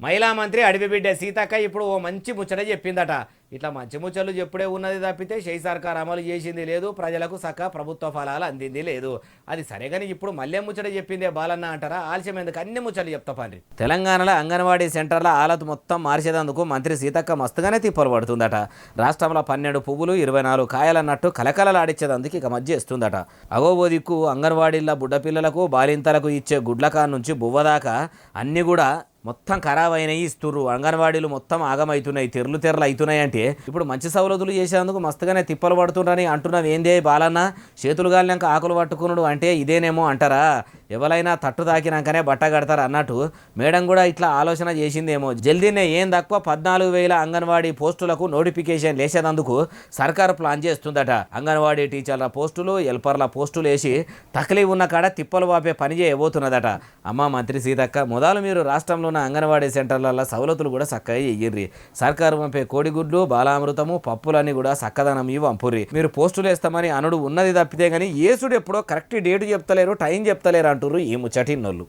మహిళా మంత్రి అడవి బిడ్డ సీతక్క ఇప్పుడు ఓ మంచి ముచ్చట చెప్పిందట. ఇట్లా మంచి ముచ్చట్లు చెప్పుడే ఉన్నది తప్పితే షై సర్కార్ అమలు చేసింది లేదు, ప్రజలకు సక్క ప్రభుత్వ ఫలాలు అందింది లేదు. అది సరే కానీ ఇప్పుడు మళ్ళీ ముచ్చట చెప్పిందే బాలన్న అంటారా? ఆలస్యం ఎందుకు, అన్ని ముచ్చట్లు చెప్తా పండ్రి. తెలంగాణలో అంగన్వాడీ సెంటర్ల ఆలత్ మొత్తం మార్చేదందుకు మంత్రి సీతక్క మస్తుగానే తిప్పలు పడుతుందట. రాష్ట్రంలో 12 పువ్వులు 24 కాయలన్నట్టు కలకలలాడిచ్చేదందుకు ఇక మధ్య ఇస్తుందట. అగోబో దిక్కు అంగన్వాడీల బుడ్డపిల్లలకు బాలింతలకు ఇచ్చే గుడ్లకా నుంచి బువ్వదాకా అన్నీ కూడా మొత్తం ఖరాబ్ అయినాయి ఇస్తుర్రు. అంగన్వాడీలు మొత్తం ఆగమవుతున్నాయి, తెరలు అవుతున్నాయి. అంటే ఇప్పుడు మంచి సౌలతులు చేసేందుకు మస్తుగానే తిప్పలు పడుతుండని అంటున్నావు ఏందే బాలన్న? చేతులు గాలినాక ఆకులు పట్టుకున్నాడు అంటే ఇదేనేమో అంటారా? ఎవరైనా తట్టు తాకినాకనే బట్ట కడతారు అన్నట్టు మేడం కూడా ఇట్లా ఆలోచన చేసిందేమో. జల్దీనే ఏం తక్కువ 14,000 అంగన్వాడీ పోస్టులకు నోటిఫికేషన్ లేసేందుకు సర్కారు ప్లాన్ చేస్తుందట. అంగన్వాడీ టీచర్ల పోస్టులు, హెల్పర్ల పోస్టులు వేసి తక్లీఫ్ ఉన్న కాడ తిప్పలు వాపే పని చేయబోతున్నదట. అమ్మ మంత్రి సీతక్క, మొదలు మీరు రాష్ట్రంలో అంగన్వాడీ సెంటర్లలో సవలతులు కూడా చక్కగా చెయ్యిర్రి. సర్కారు పంపే కోడిగుడ్లు, బాలామృతము, పప్పులన్నీ కూడా చక్కదనం ఇవి పంపుర్రి. మీరు పోస్టులు వేస్తామని అనుడు ఉన్నది తప్పితే కానీ ఏసుడు ఎప్పుడో కరెక్ట్ డేట్ చెప్తలేరు, టైం చెప్తలేరు అంటుర్రు ఈ ముచ్చటిన్నోళ్ళు.